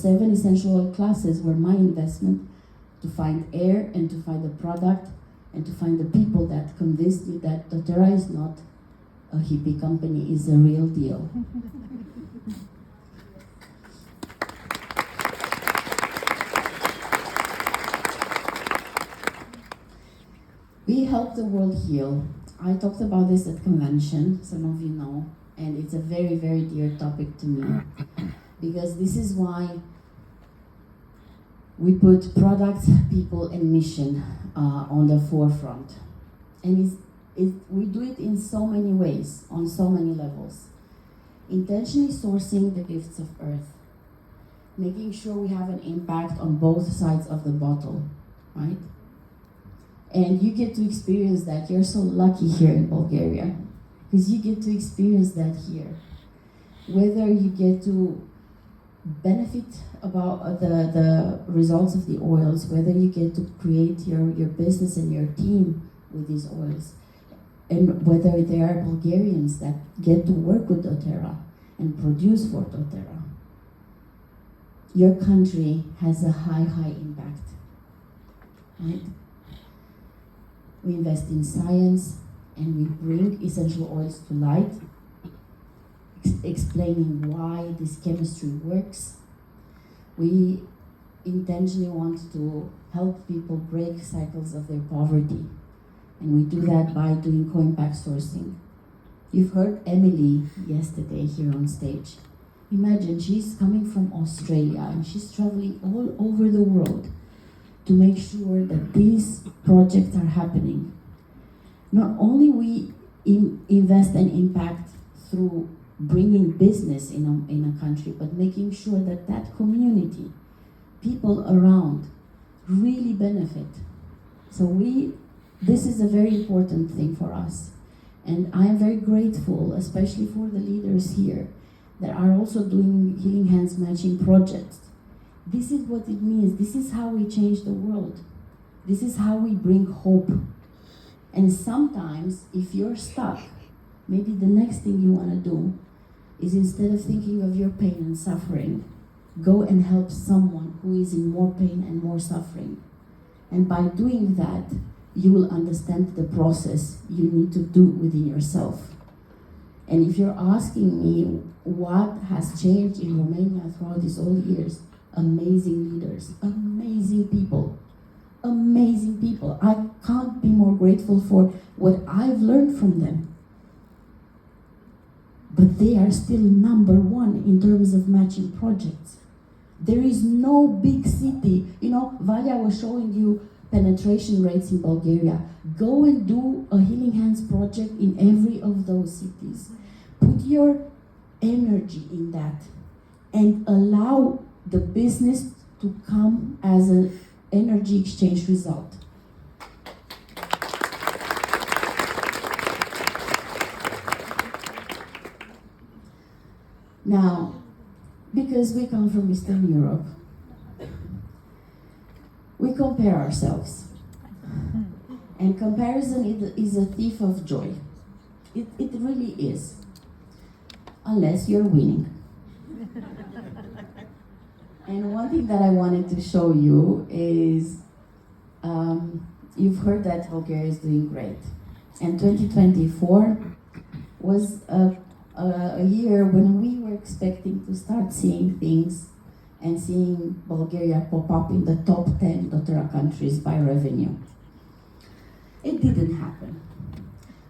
7 essential oil classes were my investment to find air and to find the product and to find the people that convinced me that doTERRA is not a hippie company, is a real deal. We help the world heal. I talked about this at convention, some of you know, and it's a very, very dear topic to me, because this is why we put product, people, and mission on the forefront. And we do it in so many ways, on so many levels. Intentionally sourcing the gifts of Earth, making sure we have an impact on both sides of the bottle, right? And you get to experience that. You're so lucky here in Bulgaria, because you get to experience that here. Whether you get to benefit about the results of the oils, whether you get to create your business and your team with these oils, and whether there are Bulgarians that get to work with doTERRA and produce for doTERRA, your country has a high impact, right? We invest in science and we bring essential oils to light, explaining why this chemistry works. We intentionally want to help people break cycles of their poverty, and we do that by doing co-impact sourcing. You've heard Emily yesterday here on stage. Imagine, she's coming from Australia and she's traveling all over the world to make sure that these projects are happening. Not only we invest and impact through bringing business in a country, but making sure that that community, people around, really benefit. So this is a very important thing for us. And I am very grateful, especially for the leaders here, that are also doing Healing Hands matching projects. This is what it means. This is how we change the world. This is how we bring hope. And sometimes, if you're stuck, maybe the next thing you want to do is, instead of thinking of your pain and suffering, go and help someone who is in more pain and more suffering. And by doing that, you will understand the process you need to do within yourself. And if you're asking me what has changed in Romania throughout these all years, amazing leaders, amazing people. I can't be more grateful for what I've learned from them. But they are still number one in terms of matching projects. There is no big city. Valia was showing you penetration rates in Bulgaria. Go and do a Healing Hands project in every of those cities. Put your energy in that and allow the business to come as an energy exchange result. Now, because we come from Eastern Europe, we compare ourselves. And comparison is a thief of joy. It really is. Unless you're winning. And one thing that I wanted to show you is, you've heard that Bulgaria is doing great. And 2024 was a year when we were expecting to start seeing things and seeing Bulgaria pop up in the top 10 doTERRA countries by revenue. It didn't happen.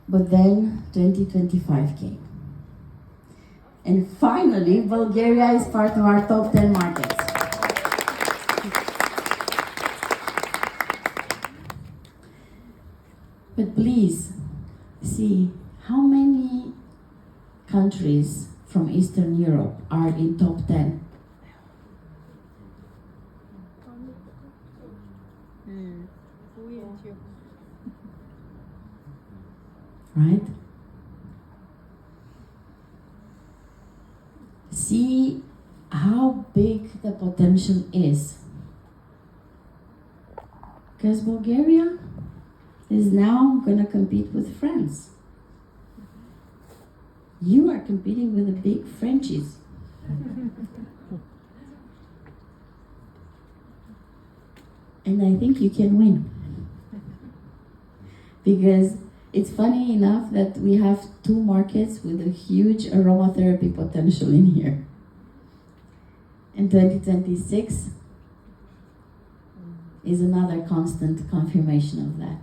But then 2025 came. And finally, Bulgaria is part of our top 10 markets. But please, see how many countries from Eastern Europe are in top 10. Right? See how big the potential is. Because Bulgaria is now going to compete with France. You are competing with the big Frenchies. And I think you can win. Because it's funny enough that we have two markets with a huge aromatherapy potential in here. And 2026 is another constant confirmation of that.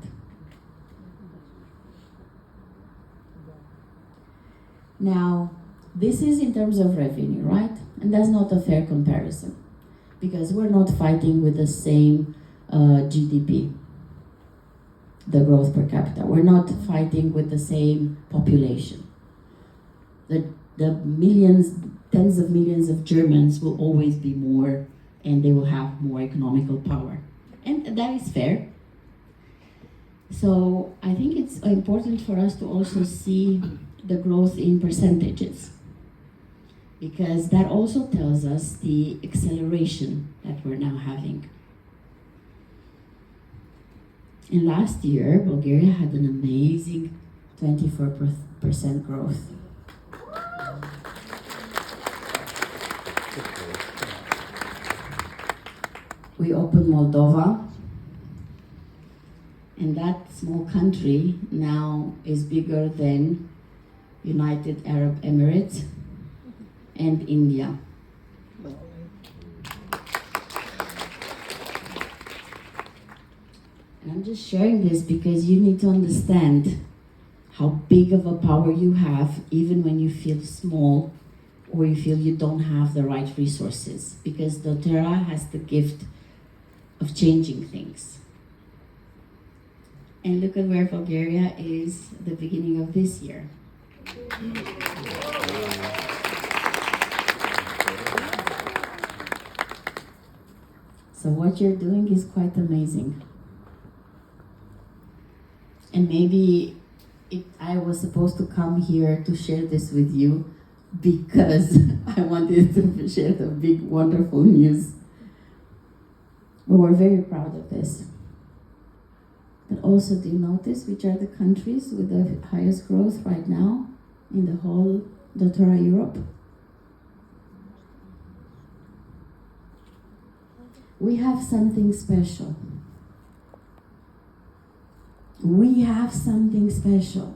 Now, this is in terms of revenue, right? And that's not a fair comparison, because we're not fighting with the same GDP, the growth per capita. We're not fighting with the same population. The millions, tens of millions of Germans will always be more, and they will have more economical power. And that is fair. So I think it's important for us to also see the growth in percentages, because that also tells us the acceleration that we're now having. And last year, Bulgaria had an amazing 24% growth. We opened Moldova, and that small country now is bigger than United Arab Emirates and India. And I'm just sharing this because you need to understand how big of a power you have, even when you feel small or you feel you don't have the right resources, because doTERRA has the gift of changing things. And look at where Bulgaria is at the beginning of this year. So what you're doing is quite amazing. And maybe I was supposed to come here to share this with you because I wanted to share the big, wonderful news. But we're very proud of this. But also, do you notice which are the countries with the highest growth right now in the whole doTERRA Europe? We have something special. We have something special.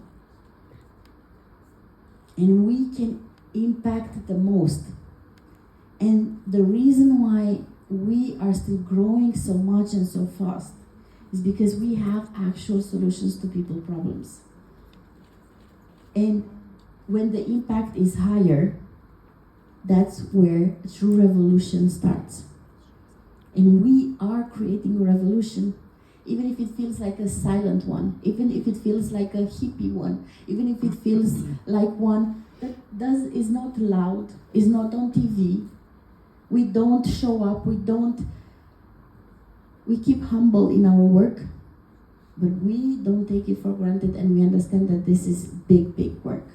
And we can impact the most. And the reason why we are still growing so much and so fast is because we have actual solutions to people's problems. And when the impact is higher, that's where true revolution starts. And we are creating a revolution, even if it feels like a silent one, even if it feels like a hippie one, even if it feels like one that is not loud, is not on TV. We don't show up, we keep humble in our work, but we don't take it for granted, and we understand that this is big, big work.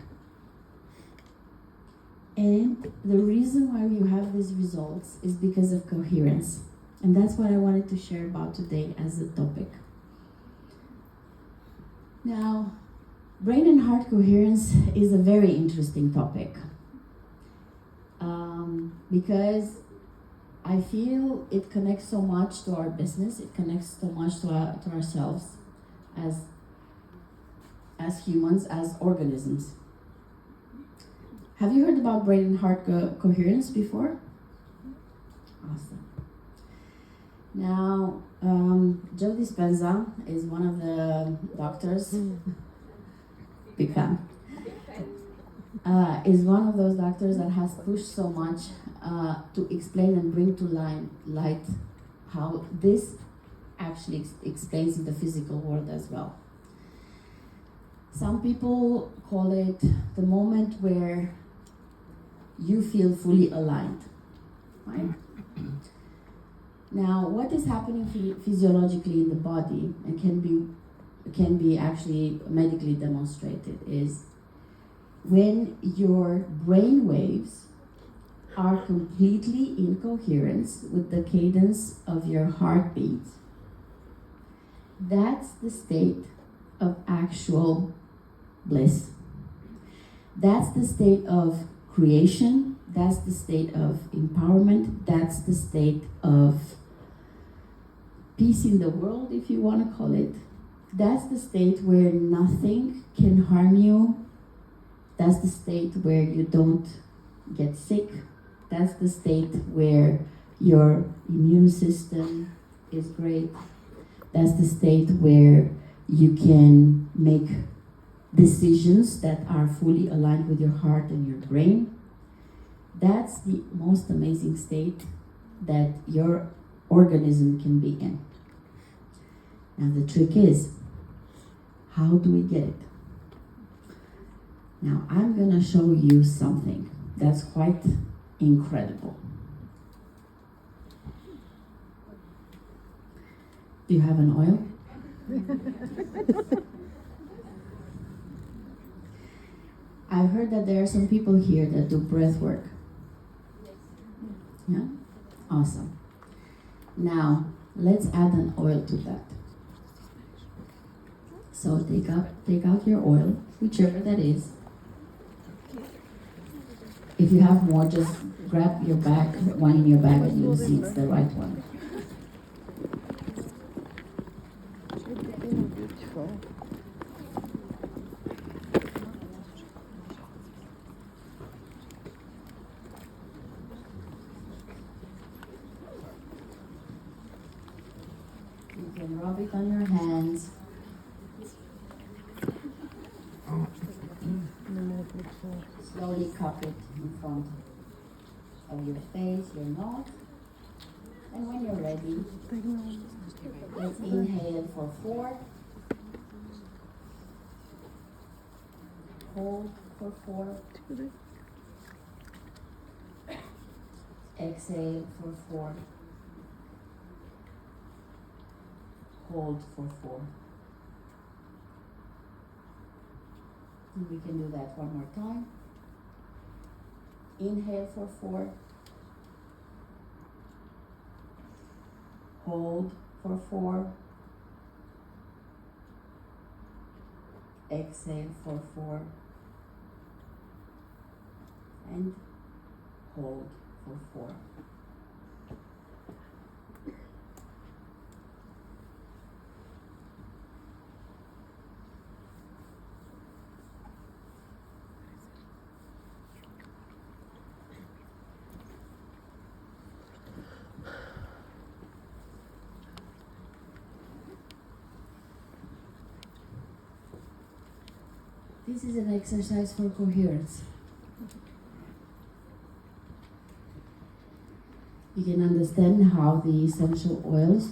And the reason why we have these results is because of coherence. And that's what I wanted to share about today as a topic. Now, brain and heart coherence is a very interesting topic. Because I feel it connects so much to our business, it connects so much to ourselves as humans, as organisms. Have you heard about brain and heart coherence before? Awesome. Now, Joe Dispenza is one of the doctors, is one of those doctors that has pushed so much to explain and bring to light how this actually explains in the physical world as well. Some people call it the moment where you feel fully aligned, right? Now, what is happening physiologically in the body and can be actually medically demonstrated is when your brain waves are completely in coherence with the cadence of your heartbeat. That's the state of actual bliss. That's the state of creation. That's the state of empowerment. That's the state of peace in the world, if you want to call it. That's the state where nothing can harm you. That's the state where you don't get sick. That's the state where your immune system is great. That's the state where you can make decisions that are fully aligned with your heart and your brain. That's the most amazing state that your organism can be in. Now the trick is, how do we get it? Now I'm gonna show you something that's quite incredible. Do you have an oil? I've heard that there are some people here that do breath work. Yeah? Awesome. Now, let's add an oil to that. So take out your oil, whichever that is. If you have more, just grab your bag, one in your bag, and you'll see it's the right one. You can rub it on your hands. Slowly cup it in front of your face, your nose. And when you're ready, let's inhale for 4. Hold for 4. Exhale for 4. Hold for 4. And we can do that one more time. Inhale for 4. Hold for 4. Exhale for 4. And hold for 4. This is an exercise for coherence. You can understand how the essential oils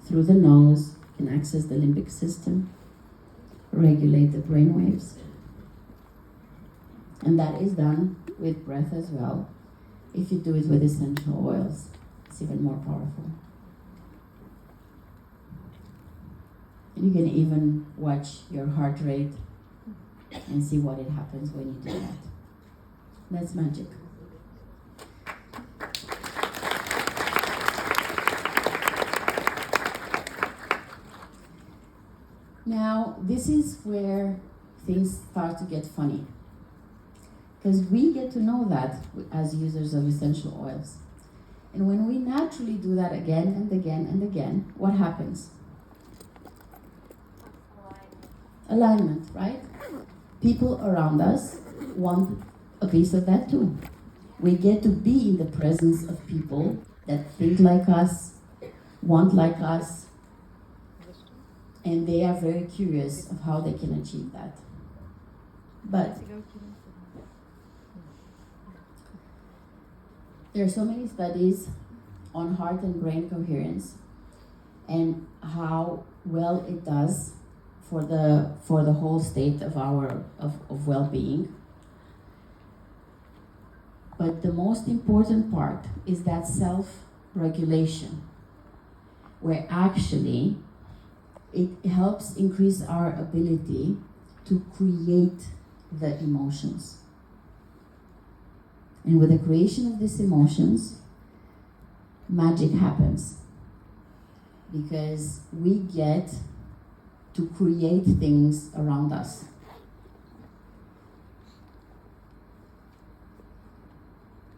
through the nose can access the limbic system, regulate the brain waves. And that is done with breath as well. If you do it with essential oils, it's even more powerful. And you can even watch your heart rate and see what it happens when you do that. That's magic. Now, this is where things start to get funny. Because we get to know that as users of essential oils. And when we naturally do that again and again and again, what happens? Alignment, right? People around us want a piece of that too. We get to be in the presence of people that think like us, want like us, and they are very curious of how they can achieve that. But there are so many studies on heart and brain coherence and how well it does for the whole state of our well-being. But the most important part is that self-regulation, where actually it helps increase our ability to create the emotions. And with the creation of these emotions, magic happens. Because we get to create things around us.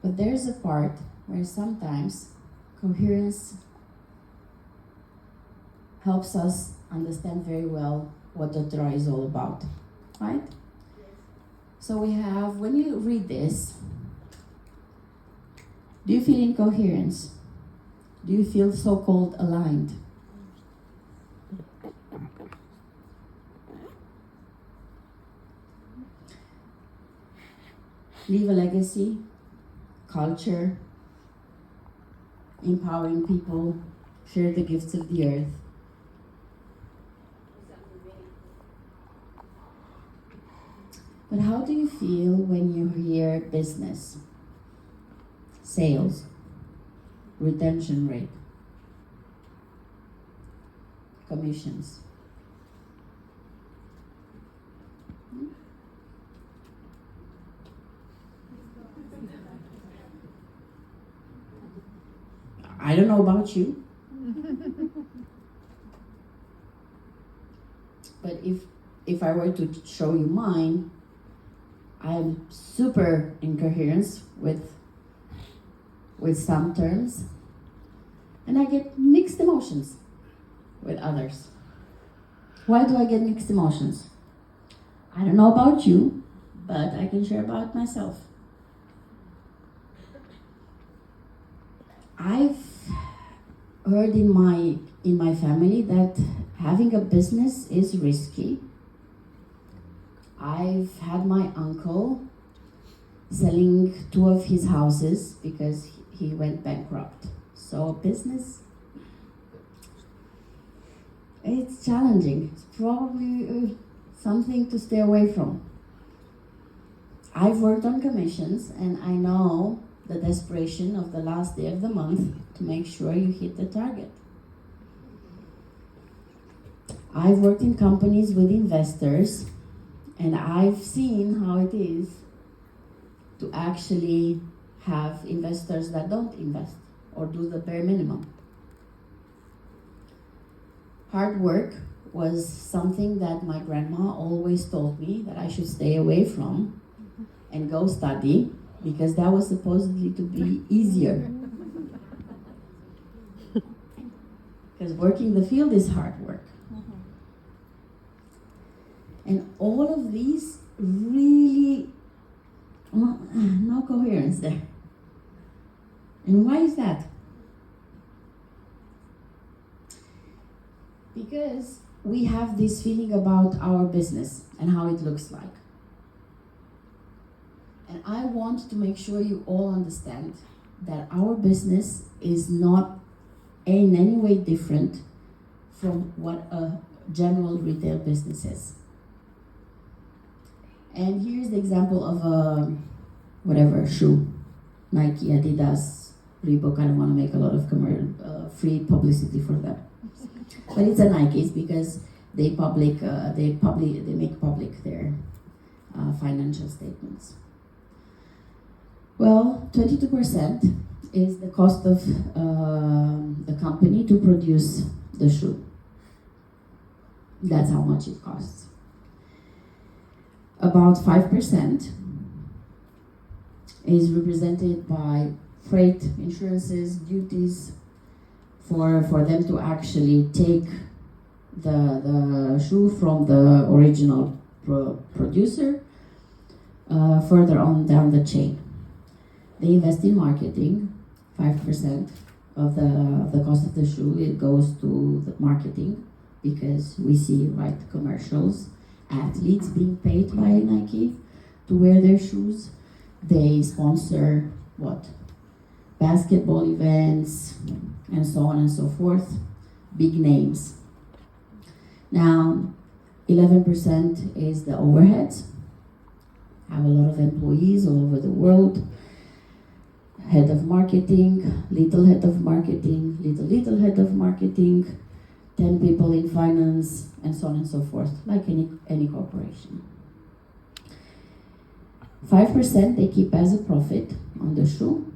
But there's a part where sometimes coherence helps us understand very well what the Torah is all about, right? So we have, when you read this, do you feel incoherence? Do you feel so-called aligned? Leave a legacy, culture, empowering people, share the gifts of the earth. But how do you feel when you hear business, sales, retention rate, commissions? I don't know about you, but if I were to show you mine, I'm super incoherent with some terms, and I get mixed emotions with others. Why do I get mixed emotions? I don't know about you, but I can share about myself. I've heard in my family that having a business is risky. I've had my uncle selling 2 of his houses because he went bankrupt. So business, it's challenging. It's probably something to stay away from. I've worked on commissions and I know the desperation of the last day of the month to make sure you hit the target. I've worked in companies with investors and I've seen how it is to actually have investors that don't invest or do the bare minimum. Hard work was something that my grandma always told me that I should stay away from and go study, because that was supposedly to be easier. Because working the field is hard work. And all of these really, no coherence there. And why is that? Because we have this feeling about our business and how it looks like. And I want to make sure you all understand that our business is not in any way different from what a general retail business is. And here's the example of a shoe. Nike, Adidas, Reebok. I don't want to make a lot of free publicity for them. But it's a Nikes because they make public their financial statements. Well, 22% is the cost of the company to produce the shoe. That's how much it costs. About 5% is represented by freight, insurances, duties, for them to actually take the shoe from the original producer further on down the chain. They invest in marketing. 5% of the cost of the shoe, it goes to the marketing, because we see commercials, athletes being paid by Nike to wear their shoes. They sponsor basketball events and so on and so forth, big names. Now, 11% is the overheads. Have a lot of employees all over the world. Head of marketing, little head of marketing, little head of marketing, 10 people in finance, and so on and so forth, like any corporation. 5% they keep as a profit on the shoe,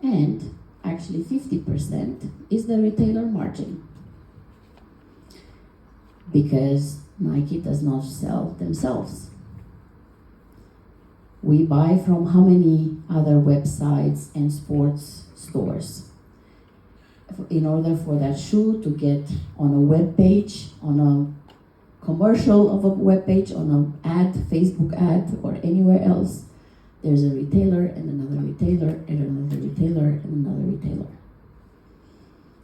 and actually 50% is the retailer margin, because Nike does not sell themselves. We buy from how many other websites and sports stores? in order for that shoe to get on a web page, on a commercial of a web page, on an ad, Facebook ad, or anywhere else, there's a retailer and another retailer and another retailer and another retailer.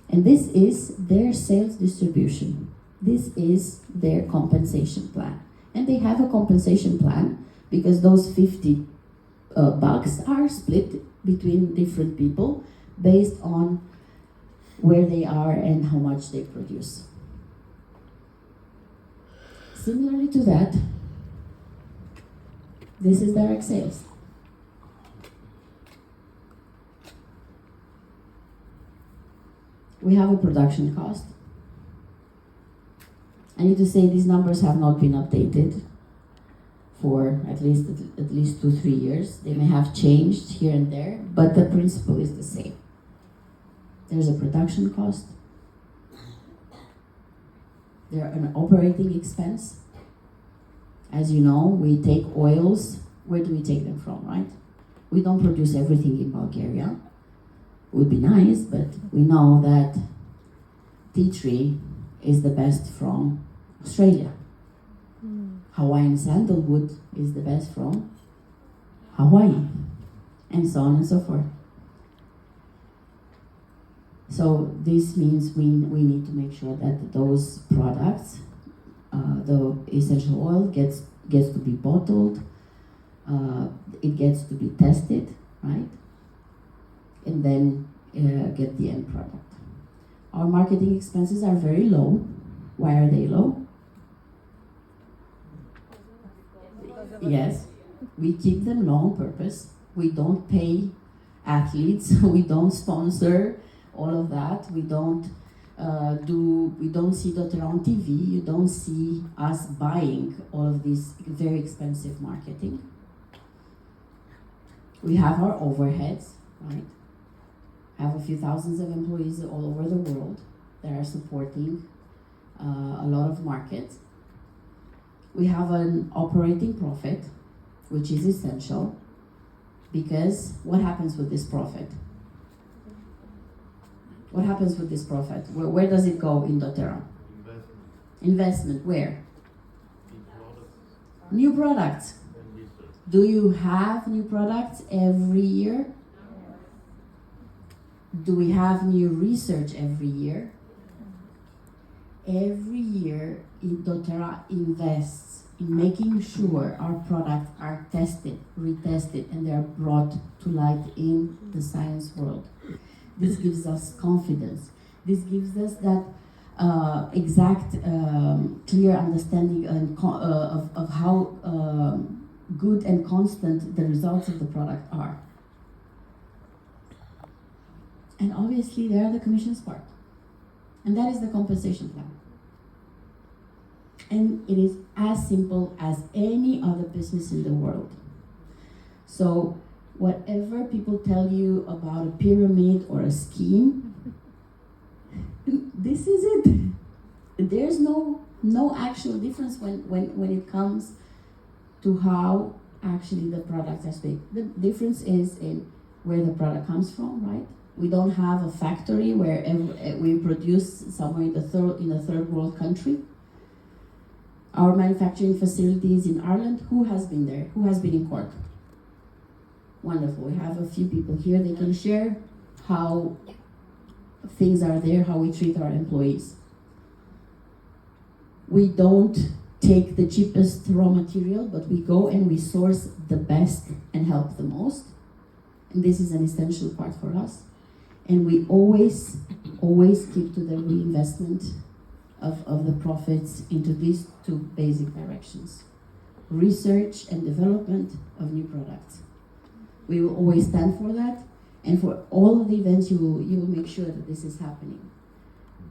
And this is their sales distribution. This is their compensation plan. And they have a compensation plan because those 50 bucks are split between different people based on where they are and how much they produce. Similarly to that, this is direct sales. We have a production cost. I need to say these numbers have not been updated for at least 2-3 years. They may have changed here and there, but the principle is the same. There's a production cost. There's an operating expense. As you know, we take oils. Where do we take them from, right? We don't produce everything in Bulgaria. Would be nice, but we know that tea tree is the best from Australia. Hawaiian sandalwood is the best from Hawaii, and so on and so forth. So this means we need to make sure that those products, the essential oil gets to be bottled, it gets to be tested, right? And then get the end product. Our marketing expenses are very low. Why are they low? Yes, we keep them low on purpose. We don't pay athletes. We don't sponsor all of that. We don't see that on TV. You don't see us buying all of this very expensive marketing. We have our overheads, right? Have a few thousands of employees all over the world that are supporting a lot of markets. We have an operating profit, which is essential, because what happens with this profit? What happens with this profit? Where does it go in doTERRA? Investment, where? New products. Do you have new products every year? Do we have new research every year? Every year, doTERRA invests in making sure our products are tested, retested, and they are brought to light in the science world. This gives us confidence. This gives us that exact, clear understanding of how good and constant the results of the product are. And obviously, there are the commissions part. And that is the compensation plan. And it is as simple as any other business in the world. So whatever people tell you about a pyramid or a scheme, this is it. There's no actual difference when it comes to how actually the products are made. The difference is in where the product comes from, right? We don't have a factory where we produce somewhere in a third world country. Our manufacturing facility is in Ireland. Who has been there? Who has been in Cork? Wonderful. We have a few people here. They can share how things are there, how we treat our employees. We don't take the cheapest raw material, but we go and we source the best and help the most. And this is an essential part for us. And we always keep to the reinvestment of the profits into these two basic directions. Research and development of new products. We will always stand for that, and for all of the events you will make sure that this is happening.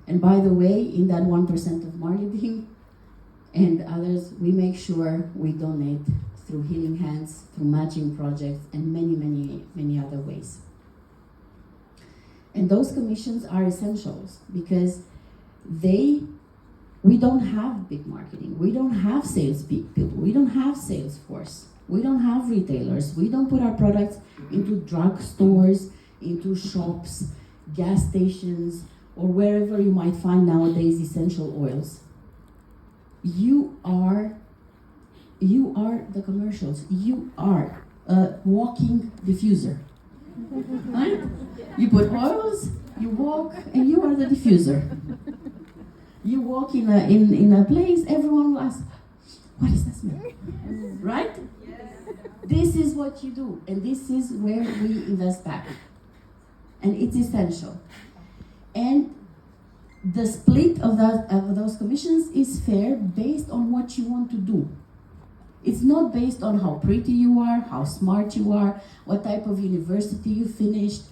And by the way, in that 1% of marketing and others, we make sure we donate through Healing Hands, through matching projects, and many other ways. And those commissions are essentials because we don't have big marketing, we don't have sales people, we don't have sales force, we don't have retailers, we don't put our products into drugstores, into shops, gas stations, or wherever you might find nowadays essential oils. You are the commercials. You are a walking diffuser. Right? You put oils, you walk, and you are the diffuser. You walk in a place, everyone will ask, what is that smell? Right? This is what you do, and this is where we invest back. And it's essential. And the split of those commissions is fair based on what you want to do. It's not based on how pretty you are, how smart you are, what type of university you finished.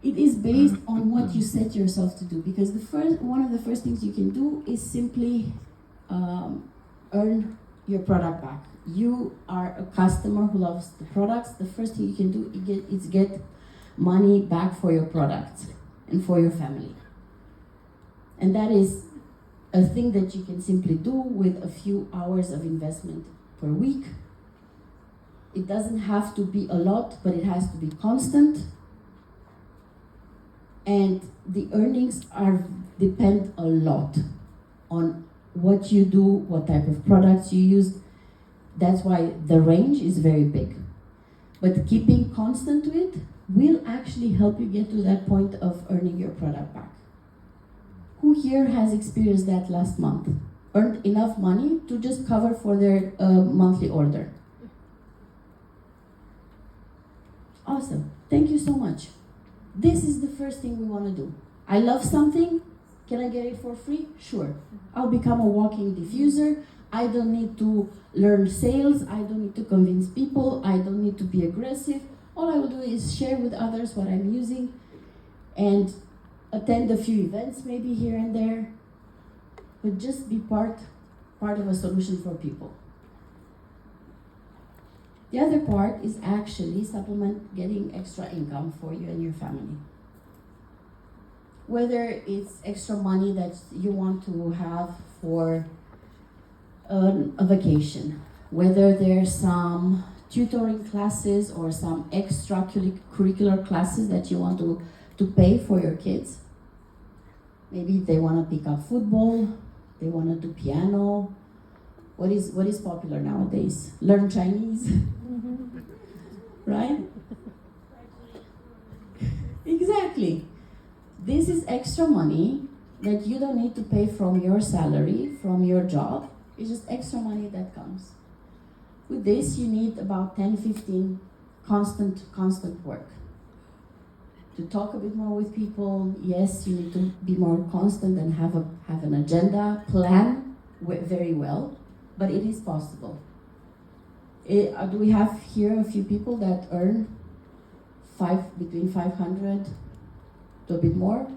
It is based on what you set yourself to do. Because one of the first things you can do is simply earn your product back. You are a customer who loves the products. The first thing you can do is get money back for your products and for your family. And that is a thing that you can simply do with a few hours of investment per week. It doesn't have to be a lot, but it has to be constant. And the earnings depend a lot on what you do, what type of products you use. That's why the range is very big. But keeping constant to it will actually help you get to that point of earning your product back. Who here has experienced that last month? Earned enough money to just cover for their monthly order? Awesome. Thank you so much. This is the first thing we want to do. I love something. Can I get it for free? Sure. I'll become a walking diffuser. I don't need to learn sales. I don't need to convince people. I don't need to be aggressive. All I will do is share with others what I'm using and attend a few events maybe here and there, but just be part of a solution for people. The other part is actually supplement getting extra income for you and your family. Whether it's extra money that you want to have for a vacation, whether there's some tutoring classes or some extracurricular classes that you want to pay for your kids. Maybe they want to pick up football, they want to do piano. What is popular nowadays? Learn Chinese, right? Exactly. This is extra money that you don't need to pay from your salary, from your job. It's just extra money that comes. With this, you need about 10-15 constant work. To talk a bit more with people, yes, you need to be more constant and have an agenda, plan very well, but it is possible. Do we have here a few people that earn between 500 to a bit more?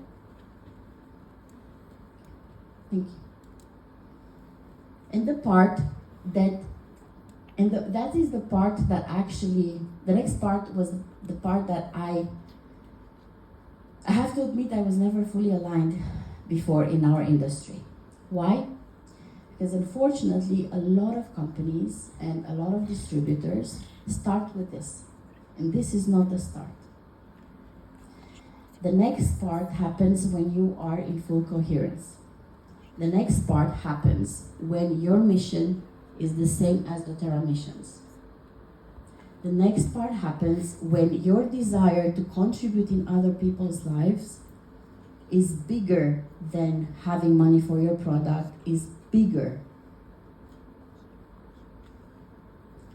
Thank you. And that is the part that actually, the next part was the part that I have to admit I was never fully aligned before in our industry. Why? Because unfortunately, a lot of companies and a lot of distributors start with this. And this is not the start. The next part happens when you are in full coherence. The next part happens when your mission is the same as doTERRA missions. The next part happens when your desire to contribute in other people's lives is bigger than having money for your product, is bigger.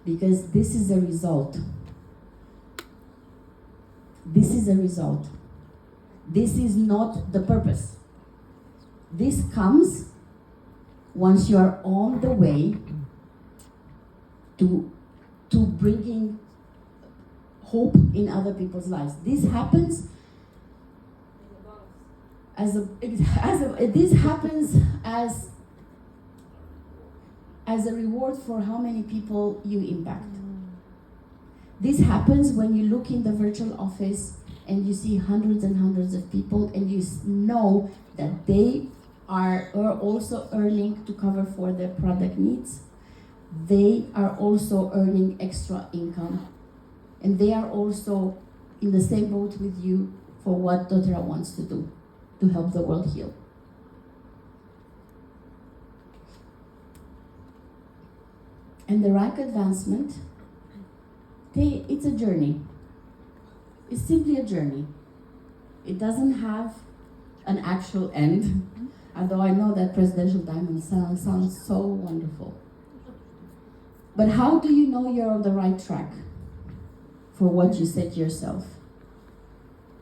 Because this is a result. This is a result. This is not the purpose. This comes once you are on the way to bringing hope in other people's lives. This happens as a reward for how many people you impact. This happens when you look in the virtual office and you see hundreds and hundreds of people and you know that they are also earning to cover for their product needs. They are also earning extra income. And they are also in the same boat with you for what doTERRA wants to do. to help the world heal. And the rank advancement, it's a journey. It's simply a journey. It doesn't have an actual end, although I know that presidential diamond sounds so wonderful. But how do you know you're on the right track for what you set yourself?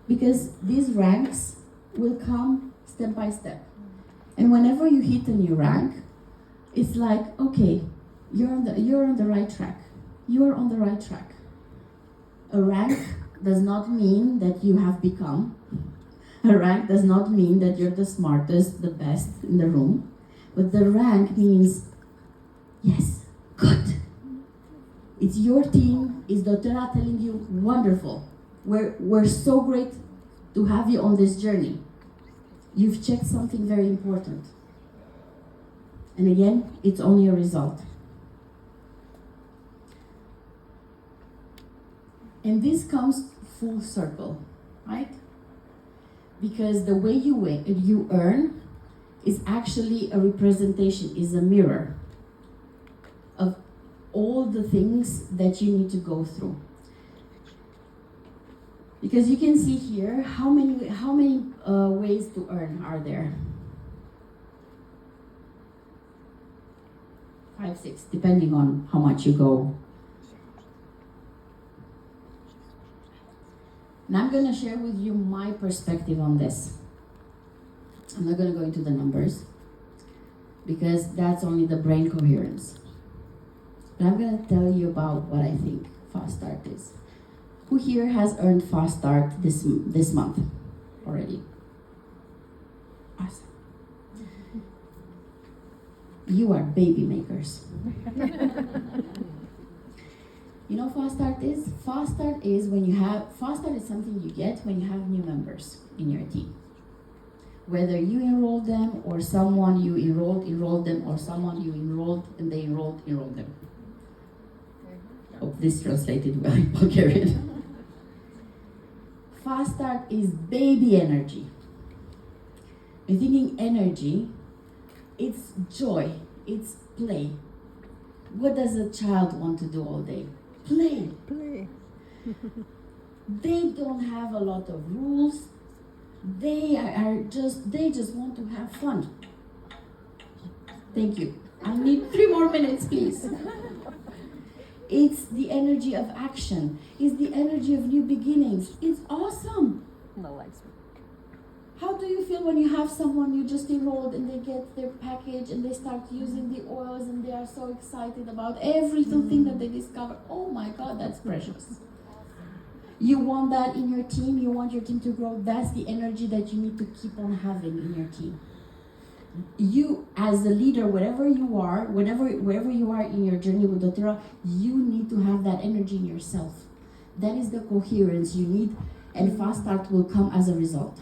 Because these ranks will come step by step. And whenever you hit a new rank, it's like, okay, you're on the right track. You're on the right track. A rank does not mean that you have become. A rank does not mean that you're the smartest, the best in the room. But the rank means, yes, good. It's your team, it's doTERRA telling you, wonderful. We're so great to have you on this journey. You've checked something very important. And again, it's only a result. And this comes full circle, right? Because the way you earn is actually a representation, is a mirror of all the things that you need to go through. Because you can see here, how many ways to earn are there? 5, 6, depending on how much you go. And I'm going to share with you my perspective on this. I'm not going to go into the numbers, because that's only the brain coherence. But I'm going to tell you about what I think Fast Start is. Who here has earned Fast Start this month already? Awesome. You are baby makers. You know Fast Start is? Fast Start is something you get when you have new members in your team. Whether you enroll them or someone you enrolled them, or someone you enrolled and they enrolled them. Hope this translated well in Bulgarian. Fast Start is baby energy. When thinking energy, it's joy, it's play. What does a child want to do all day? Play. They don't have a lot of rules. They just want to have fun. Thank you. I need 3 more minutes, please. It's the energy of action. It's the energy of new beginnings. It's awesome. No lights. How do you feel when you have someone you just enrolled and they get their package and they start using the oils and they are so excited about every little thing that they discover? Oh my God, that's precious. You want that in your team, you want your team to grow. That's the energy that you need to keep on having in your team. You, as a leader, wherever you are in your journey with doTERRA, you need to have that energy in yourself. That is the coherence you need, and Fast Start will come as a result.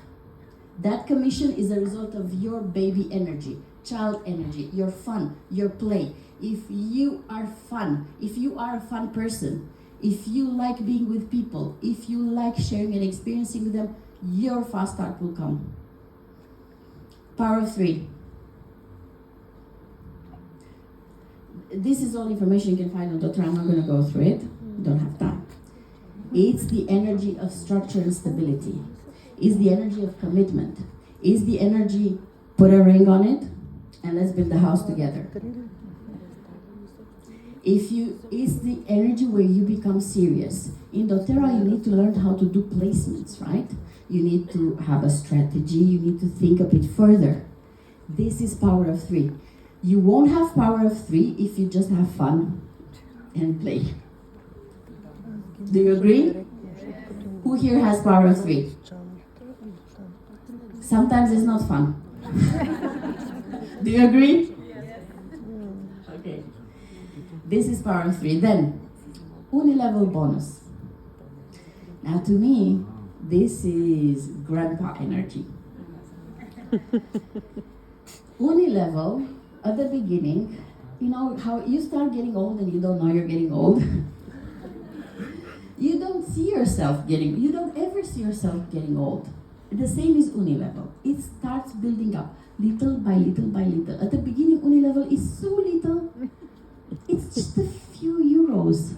That commission is a result of your baby energy, child energy, your fun, your play. If you are fun, if you are a fun person, if you like being with people, if you like sharing and experiencing with them, your Fast Start will come. Power of 3. This is all information you can find on doTERRA. I'm not going to go through it. Don't have time. It's the energy of structure and stability. It's the energy of commitment. It's the energy, put a ring on it, and let's build the house together. It's the energy where you become serious. In doTERRA, you need to learn how to do placements, right? You need to have a strategy. You need to think a bit further. This is power of 3. You won't have power of 3 if you just have fun and play. Do you agree? Who here has power of 3? Sometimes it's not fun. Do you agree? Okay. This is power of 3. Then, unilevel bonus. Now to me, this is grandpa energy. Unilevel, at the beginning, you know how you start getting old and you don't know you're getting old? You don't ever see yourself getting old. The same is unilevel. It starts building up little by little by little. At the beginning, unilevel is so little. It's just a few euros.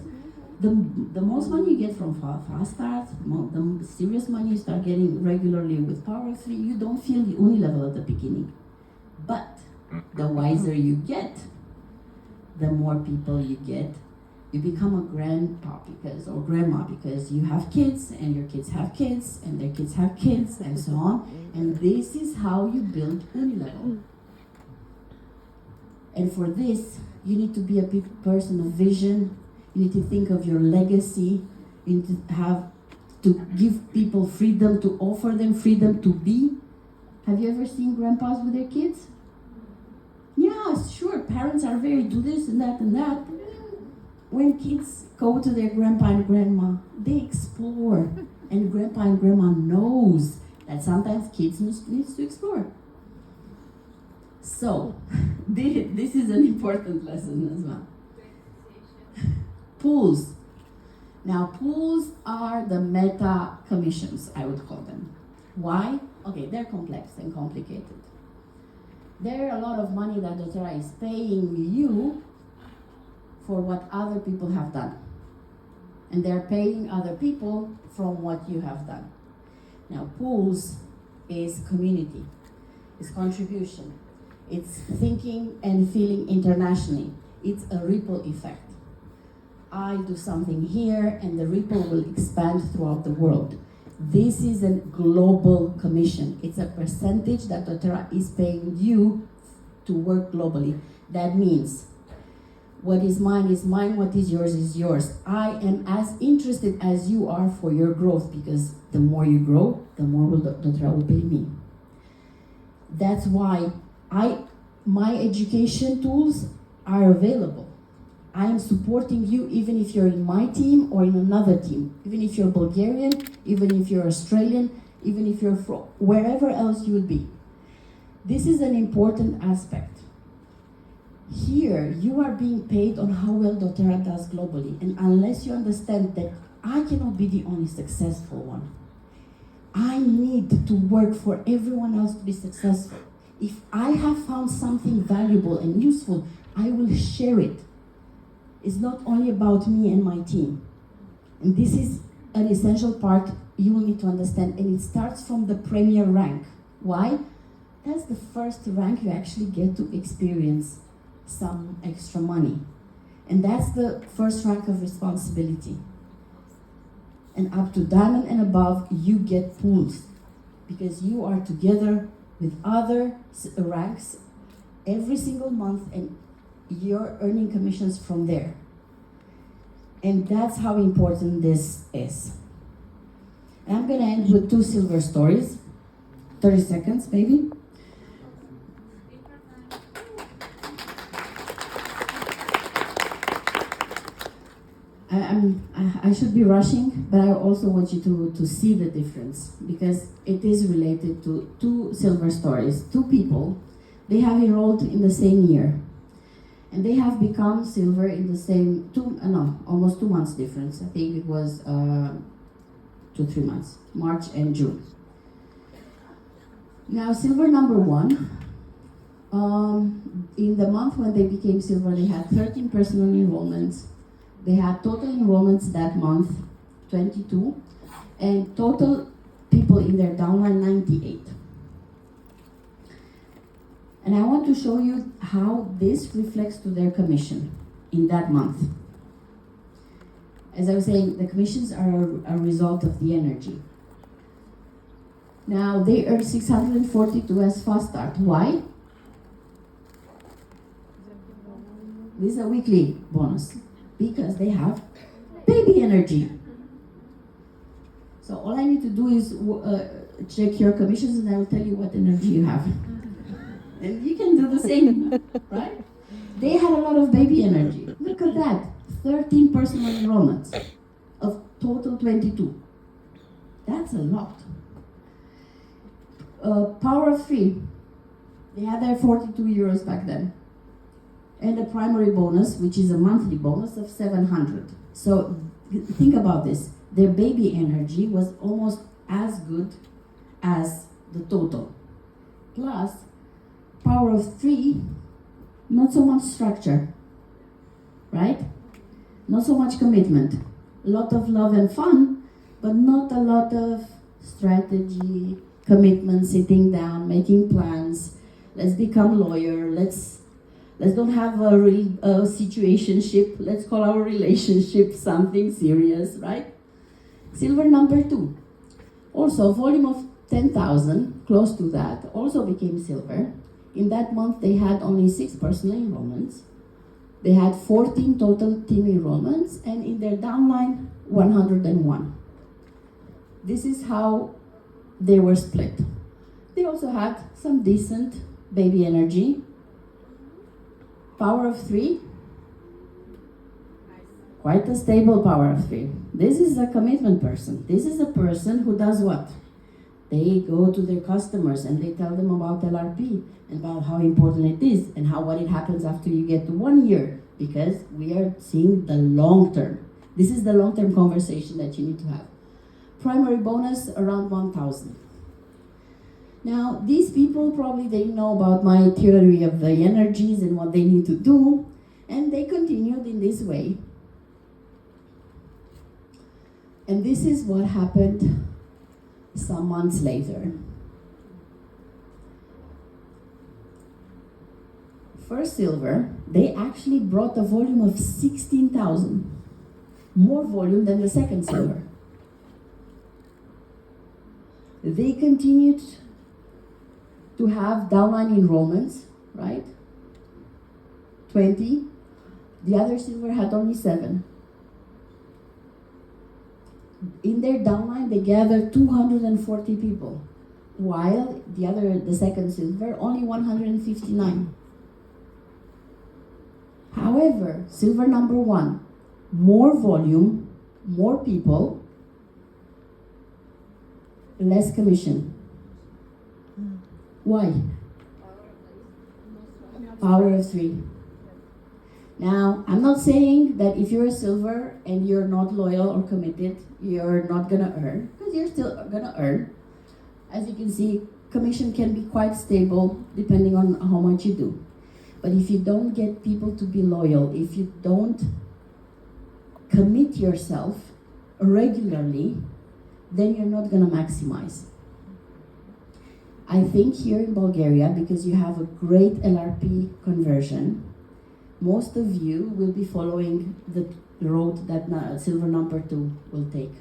The most money you get from fast start, the serious money you start getting regularly with Power 3, you don't feel the unilevel at the beginning. But the wiser you get, the more people you get, you become a grandpa or grandma because you have kids and your kids have kids and their kids have kids and so on. And this is how you build unilevel. And for this, you need to be a person of vision. You need to think of your legacy. You need to give people freedom, to offer them freedom to be. Have you ever seen grandpas with their kids? Yeah, sure, parents are very do this and that and that. When kids go to their grandpa and grandma, they explore. And grandpa and grandma knows that sometimes kids need to explore. So, this is an important lesson as well. Pools. Now, pools are the meta commissions, I would call them. Why? Okay, they're complex and complicated. There are a lot of money that doTERRA is paying you for what other people have done. And they're paying other people from what you have done. Now, pools is community, it's contribution, it's thinking and feeling internationally. It's a ripple effect. I do something here and the ripple will expand throughout the world. This is a global commission. It's a percentage that doTERRA is paying you to work globally. That means what is mine, what is yours. I am as interested as you are for your growth because the more you grow, the more doTERRA will pay me. That's why my education tools are available. I am supporting you even if you're in my team or in another team, even if you're Bulgarian, even if you're Australian, even if you're from wherever else you would be. This is an important aspect. Here, you are being paid on how well doTERRA does globally, and unless you understand that I cannot be the only successful one, I need to work for everyone else to be successful. If I have found something valuable and useful, I will share it. It's not only about me and my team. And this is an essential part you will need to understand, and it starts from the premier rank. Why? That's the first rank you actually get to experience some extra money. And that's the first rank of responsibility. And up to diamond and above, you get pools because you are together with other ranks every single month and you're earning commissions from there. And that's how important this is. And I'm going to end with 2 silver stories. 30 seconds, maybe. I should be rushing, but I also want you to see the difference because it is related to 2 silver stories. 2 people, they have enrolled in the same year. And they have become silver in the same, almost 2 months difference. I think it was 2-3 months, March and June. Now, silver number 1, in the month when they became silver, they had 13 personal enrollments. They had total enrollments that month, 22, and total people in their downline, 98. And I want to show you how this reflects to their commission in that month. As I was saying, the commissions are a result of the energy. Now, they earned 642 as fast start. Why? This is a weekly bonus. Because they have baby energy. So all I need to do is check your commissions and I will tell you what energy you have. And you can do the same, right? They had a lot of baby energy. Look at that, 13 personal enrollments of total 22. That's a lot. Power of 3, they had their 42 euros back then. And a primary bonus, which is a monthly bonus of 700. So think about this. Their baby energy was almost as good as the total. Plus, power of 3, not so much structure, right? Not so much commitment. A lot of love and fun, but not a lot of strategy, commitment, sitting down, making plans. Let's become lawyer. Let's don't have a situationship. Let's call our relationship something serious, right? Silver number 2. Also, volume of 10,000, close to that, also became silver. In that month, they had only 6 personal enrollments. They had 14 total team enrollments, and in their downline, 101. This is how they were split. They also had some decent baby energy. Power of 3, quite a stable power of 3. This is a commitment person. This is a person who does what? They go to their customers and they tell them about LRP and about how important it is and what it happens after you get to 1 year, because we are seeing the long term. This is the long term conversation that you need to have. Primary bonus around 1,000. Now, these people probably they know about my theory of the energies and what they need to do, and they continued in this way. And this is what happened some months later. For silver, they actually brought a volume of 16,000, more volume than the second silver. They continued to have downline enrollments, right? 20. The other silver had only 7. In their downline, they gathered 240 people, while the second silver, only 159. However, silver number 1, more volume, more people, less commission. Why? Power of 3. Now, I'm not saying that if you're a silver and you're not loyal or committed, you're not gonna earn, because you're still gonna earn. As you can see, commission can be quite stable depending on how much you do. But if you don't get people to be loyal, if you don't commit yourself regularly, then you're not gonna maximize. I think here in Bulgaria, because you have a great LRP conversion, most of you will be following the road that silver number 2 will take.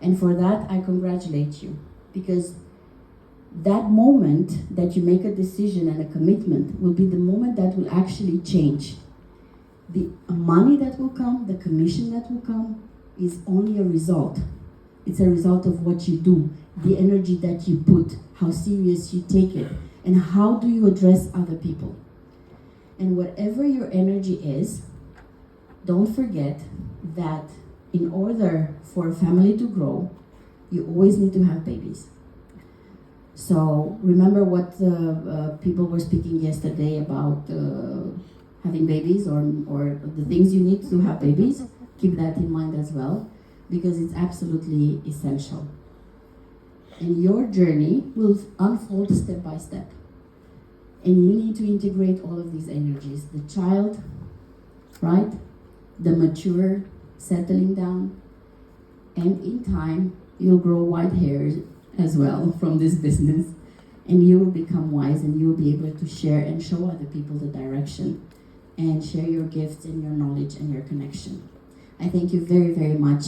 And for that, I congratulate you, because that moment that you make a decision and a commitment will be the moment that will actually change. The money that will come, the commission that will come, is only a result. It's a result of what you do, the energy that you put, how serious you take it, and how do you address other people. And whatever your energy is, don't forget that in order for a family to grow, you always need to have babies. So remember what people were speaking yesterday about having babies or the things you need to have babies. Keep that in mind as well, because it's absolutely essential. And your journey will unfold step by step. And you need to integrate all of these energies. The child, right? The mature, settling down. And in time, you'll grow white hairs as well from this business. And you will become wise, and you will be able to share and show other people the direction and share your gifts and your knowledge and your connection. I thank you very, very much.